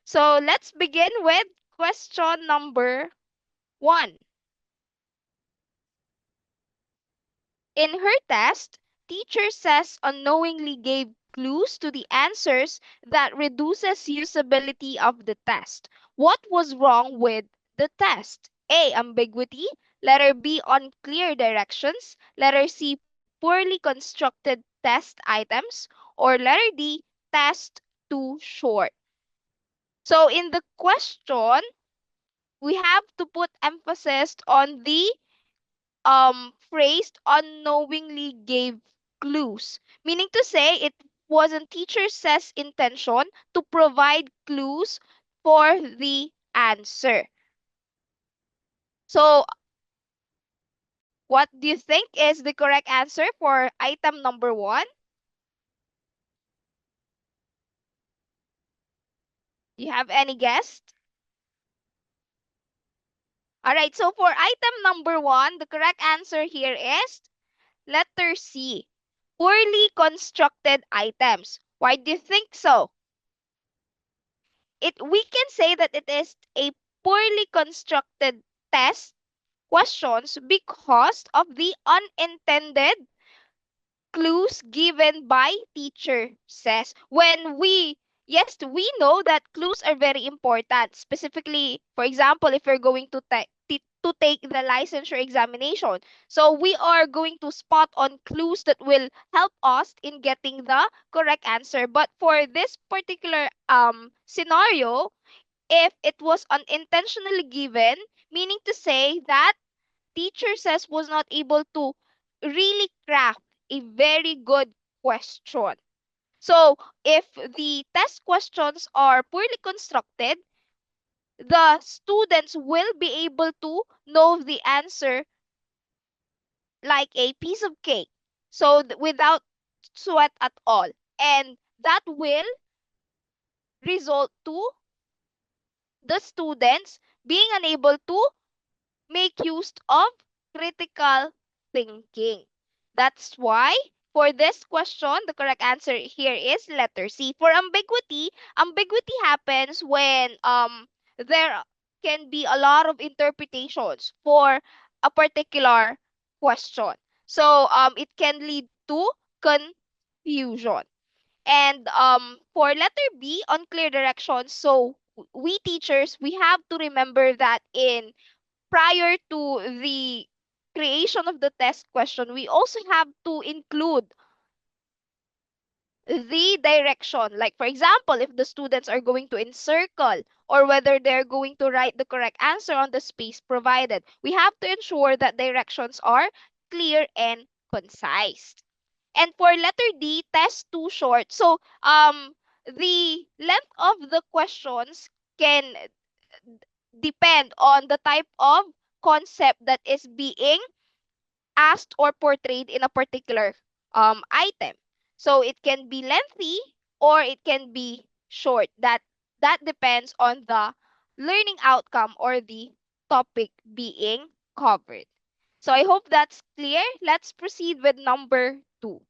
So let's begin with question number 1. In her test, teacher says unknowingly gave clues to the answers that reduces usability of the test. What was wrong with the test? A. Ambiguity. Letter B. Unclear directions. Letter C. Poorly constructed test items. Or letter D. Test too short. So in the question, we have to put emphasis on the phrase unknowingly gave clues, meaning to say it wasn't teacher says intention to provide clues for the answer. So what do you think is the correct answer for item number 1? Do you have any guess? All right, so for item number 1, the correct answer here is letter C. Poorly constructed items. Why do you think so? We can say that it is a poorly constructed test questions because of the unintended clues given by teacher says. Yes, we know that clues are very important. Specifically, for example, if you're going to take the licensure examination. So we are going to spot on clues that will help us in getting the correct answer. But for this particular scenario, if it was unintentionally given, meaning to say that teacher says was not able to really craft a very good question. So, if the test questions are poorly constructed, the students will be able to know the answer like a piece of cake. So, without sweat at all. And that will result to the students being unable to make use of critical thinking. That's why for this question, the correct answer here is letter C. For ambiguity, ambiguity happens when there can be a lot of interpretations for a particular question. So it can lead to confusion. And for letter B, unclear directions. So we teachers, we have to remember that in prior to the creation of the test question, we also have to include the direction. Like, for example, if the students are going to encircle or whether they're going to write the correct answer on the space provided, we have to ensure that directions are clear and concise. And for letter D, test too short. So, the length of the questions can depend on the type of concept that is being asked or portrayed in a particular item. So it can be lengthy or it can be short. That depends on the learning outcome or the topic being covered. So I hope that's clear. Let's proceed with number 2.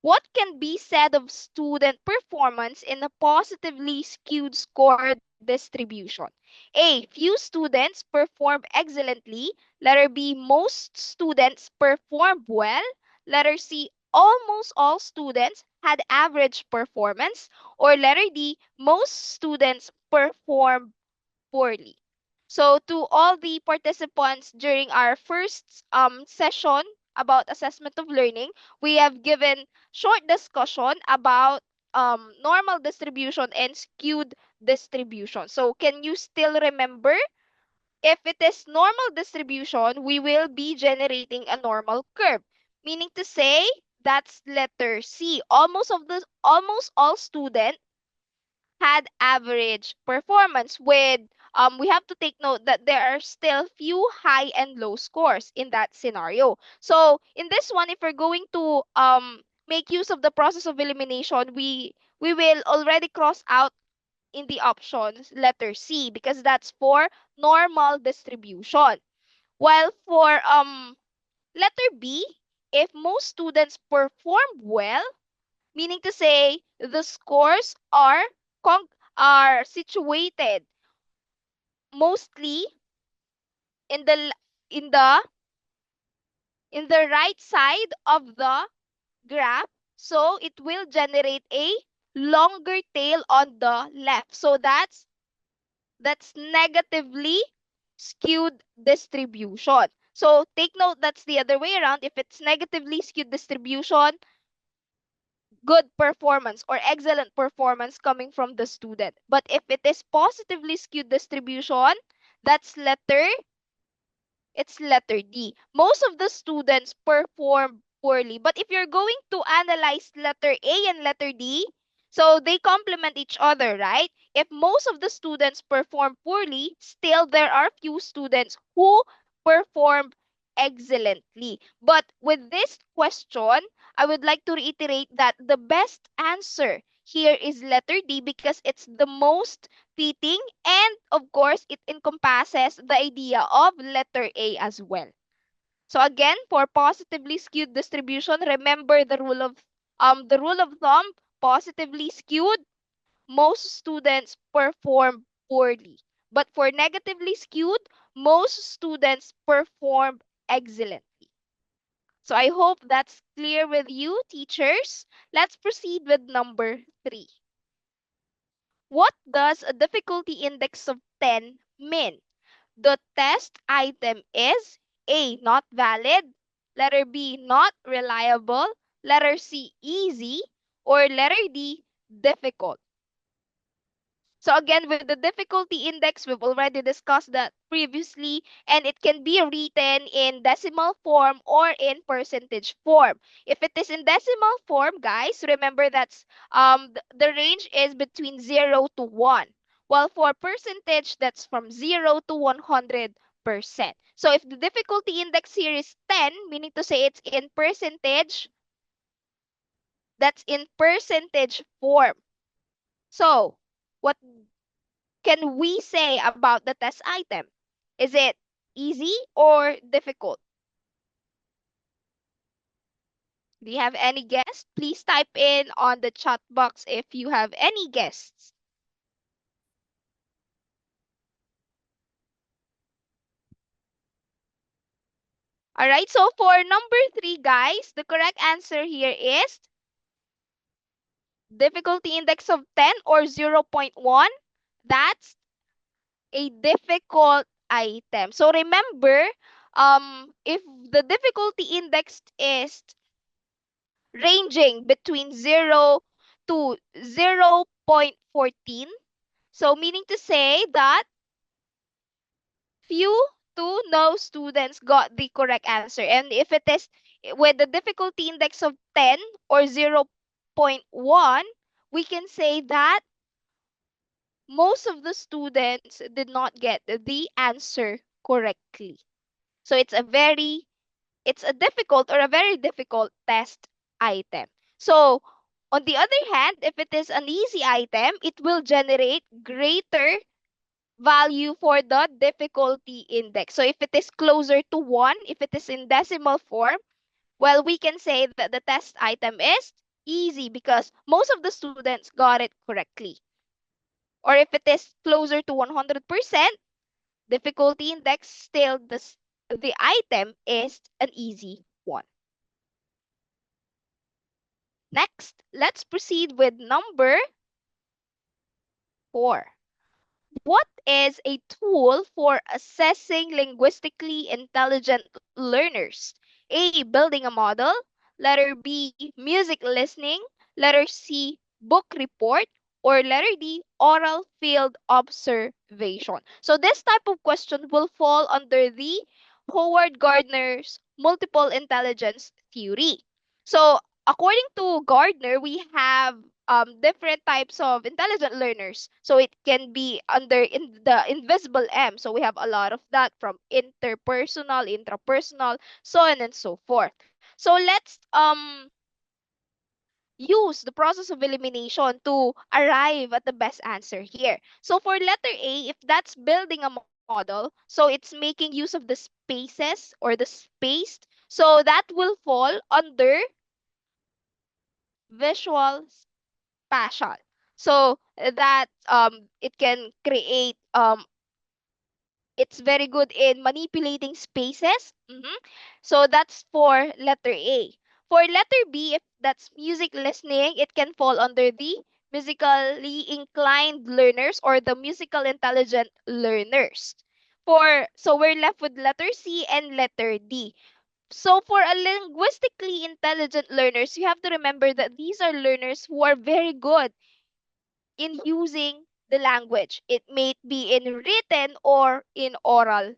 What can be said of student performance in a positively skewed score distribution? A. Few students performed excellently. Letter B. Most students performed well. Letter C. Almost all students had average performance. Or letter D. Most students performed poorly. So to all the participants during our first session about assessment of learning, we have given short discussion about normal distribution and skewed distribution. So can you still remember? If it is normal distribution, we will be generating a normal curve, meaning to say that's letter C. Almost all students had average performance with we have to take note that there are still few high and low scores in that scenario. So in this one, if we're going to make use of the process of elimination, we will already cross out in the options letter C because that's for normal distribution. While for letter B, if most students perform well, meaning to say the scores are are situated mostly in the l- in the right side of the graph, so it will generate a longer tail on the left. So that's negatively skewed distribution. So take note, that's the other way around. If it's negatively skewed distribution, good performance or excellent performance coming from the student. But if it is positively skewed distribution, that's letter D. Most of the students perform poorly. But if you're going to analyze letter A and letter D, so they complement each other, right? If most of the students perform poorly, still there are few students who perform excellently. But with this question, I would like to reiterate that the best answer here is letter D because it's the most fitting, and of course it encompasses the idea of letter A as well. So again, for positively skewed distribution, remember the rule of thumb: positively skewed, most students perform poorly. But for negatively skewed, most students perform excellently. So I hope that's clear with you, teachers. Let's proceed with number 3. What does a difficulty index of 10 mean? The test item is A, not valid, letter B, not reliable, letter C, easy, or letter D, difficult. So again, with the difficulty index, we've already discussed that previously, and it can be written in decimal form or in percentage form. If it is in decimal form, guys, remember that's the range is between 0 to 1. While for percentage, that's from 0 to 100%. So if the difficulty index here is 10, meaning to say it's in percentage, that's in percentage form. So, what can we say about the test item? Is it easy or difficult? Do you have any guess? Please type in on the chat box if you have any guesses. All right, so for number 3, guys, the correct answer here is difficulty index of 10 or 0.1. That's a difficult item. So remember, if the difficulty index is ranging between 0 to 0.14. So meaning to say that few to no students got the correct answer. And if it is with the difficulty index of 10 or 0.1, we can say that most of the students did not get the answer correctly. So it's a difficult or a very difficult test item. So, on the other hand, if it is an easy item, it will generate greater value for the difficulty index. So, if it is closer to 1, if it is in decimal form, well, we can say that the test item is easy because most of the students got it correctly. Or if it is closer to 100%, difficulty index, still the item is an easy one. Next, let's proceed with number 4. What is a tool for assessing linguistically intelligent learners? A, building a model. Letter B, music listening. Letter C, book report. Or letter D, oral field observation. So this type of question will fall under the Howard Gardner's multiple intelligence theory. So according to Gardner, we have different types of intelligent learners. So it can be under in the invisible M. So we have a lot of that from interpersonal, intrapersonal, so on and so forth. So let's use the process of elimination to arrive at the best answer here. So for letter A, if that's building a model, so it's making use of the spaces or the spaced, so that will fall under visual spatial. So that it can create it's very good in manipulating spaces. So that's for letter A. For letter B, if that's music listening, it can fall under the musically inclined learners or the musical intelligent learners. So we're left with letter C and letter D. So for a linguistically intelligent learners, you have to remember that these are learners who are very good in using the language. It may be in written or in oral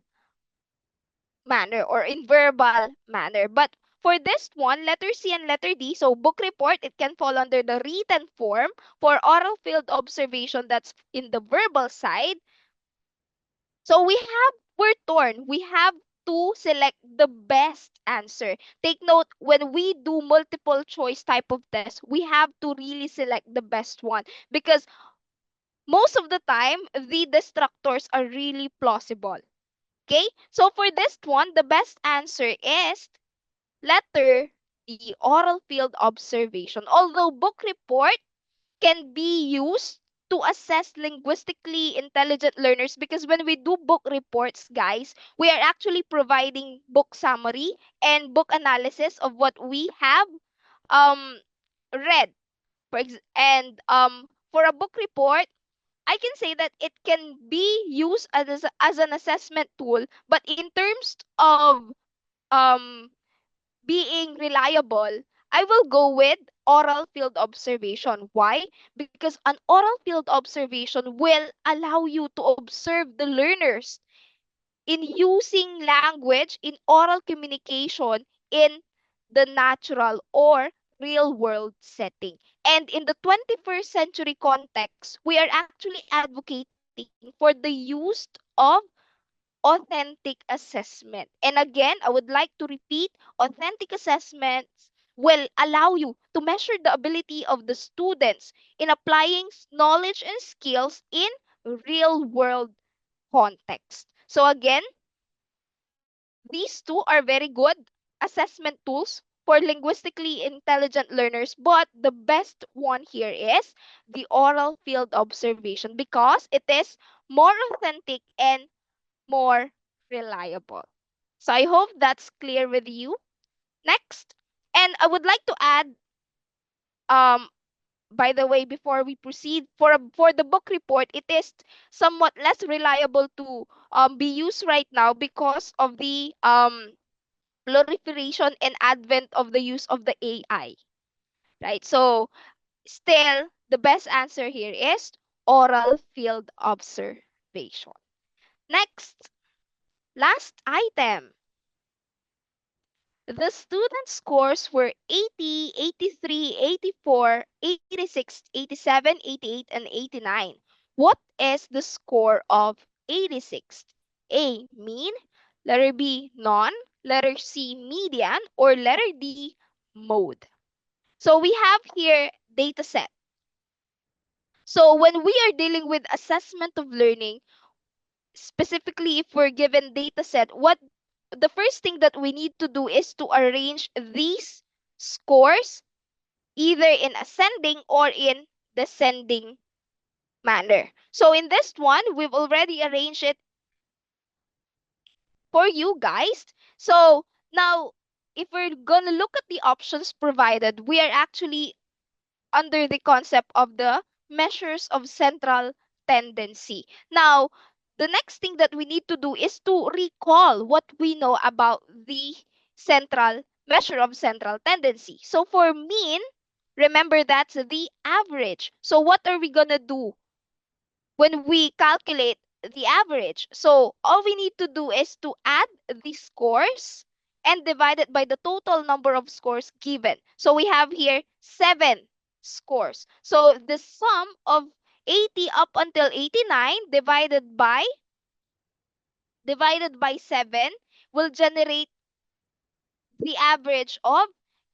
manner or in verbal manner. But for this one, letter C and letter D, so book report, it can fall under the written form. For oral field observation, that's in the verbal side. So we're torn. We have to select the best answer. Take note, when we do multiple choice type of test, we have to really select the best one because most of the time, the distractors are really plausible. Okay? So for this one, the best answer is letter D, oral field observation. Although book report can be used to assess linguistically intelligent learners because when we do book reports, guys, we are actually providing book summary and book analysis of what we have um read. For a book report, I can say that it can be used as an assessment tool, but in terms of um being reliable, I will go with oral field observation. Why? Because an oral field observation will allow you to observe the learners in using language in oral communication in the natural or real world setting. And in the 21st century context, we are actually advocating for the use of authentic assessment. And again, I would like to repeat, authentic assessments will allow you to measure the ability of the students in applying knowledge and skills in real world context. So again, these two are very good assessment tools for linguistically intelligent learners, but the best one here is the oral field observation because it is more authentic and more reliable. So I hope that's clear with you. Next, and I would like to add, um, by the way, before we proceed, for the book report, it is somewhat less reliable to be used right now because of the proliferation and advent of the use of the AI, right? So still, the best answer here is oral field observation. Next, last item. The student scores were 80, 83, 84, 86, 87, 88, and 89. What is the score of 86? A, mean, letter B, none, letter C, median, or letter D, mode. So we have here data set. So when we are dealing with assessment of learning, specifically if we're given data set, what the first thing that we need to do is to arrange these scores either in ascending or in descending manner. So in this one, we've already arranged it for you guys. So now, if we're gonna look at the options provided, we are actually under the concept of the measures of central tendency. Now, the next thing that we need to do is to recall what we know about the central measure of central tendency. So for mean, remember that's the average. So what are we going to do when we calculate the average? So all we need to do is to add the scores and divide it by the total number of scores given. So we have here 7 scores. So the sum of 80 up until 89 divided by 7 will generate the average of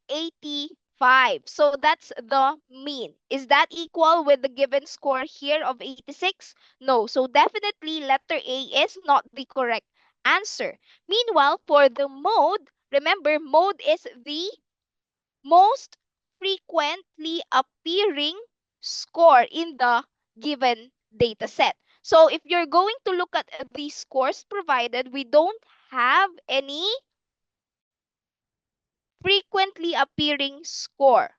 85. So that's the mean. Is that equal with the given score here of 86? No. So definitely letter A is not the correct answer. Meanwhile, for the mode, remember mode is the most frequently appearing score in the given data set. So if you're going to look at the scores provided, we don't have any frequently appearing score.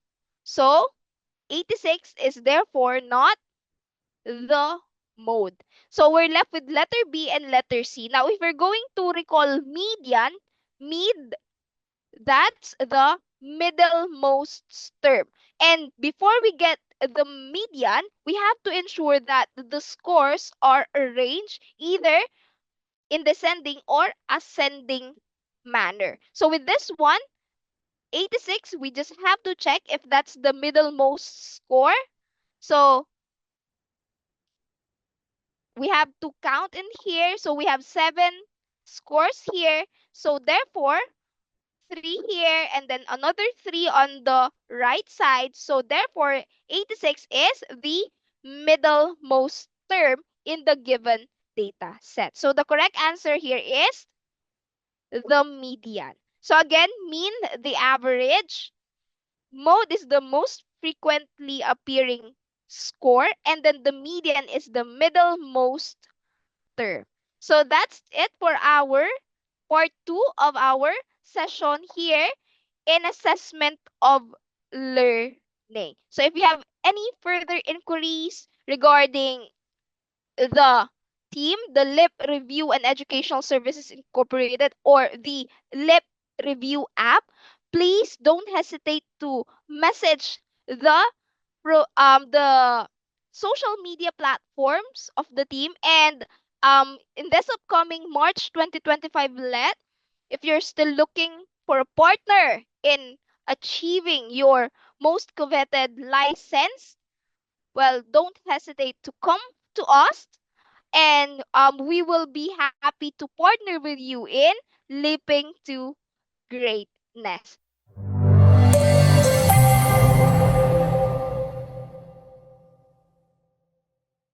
So 86 is therefore not the mode. So we're left with letter B and letter C. Now, if we're going to recall median, mid, that's the middlemost term. And before we get the median, we have to ensure that the scores are arranged either in descending or ascending manner. So with this one, 86, we just have to check if that's the middlemost score. So we have to count in here. So we have 7 scores here. So therefore, 3 here and then another 3 on the right side. So therefore, 86 is the middlemost term in the given data set. So the correct answer here is the median. So again, mean, the average. Mode is the most frequently appearing score, and then the median is the middlemost term. So that's it for our part 2 of our session here in assessment of learning. So if you have any further inquiries regarding the team, the LIP Review and Educational Services Incorporated, or the LIP Review app, please don't hesitate to message the social media platforms of the team. And in this upcoming March 2025 let, if you're still looking for a partner in achieving your most coveted license, well, don't hesitate to come to us, and we will be happy to partner with you in leaping to greatness.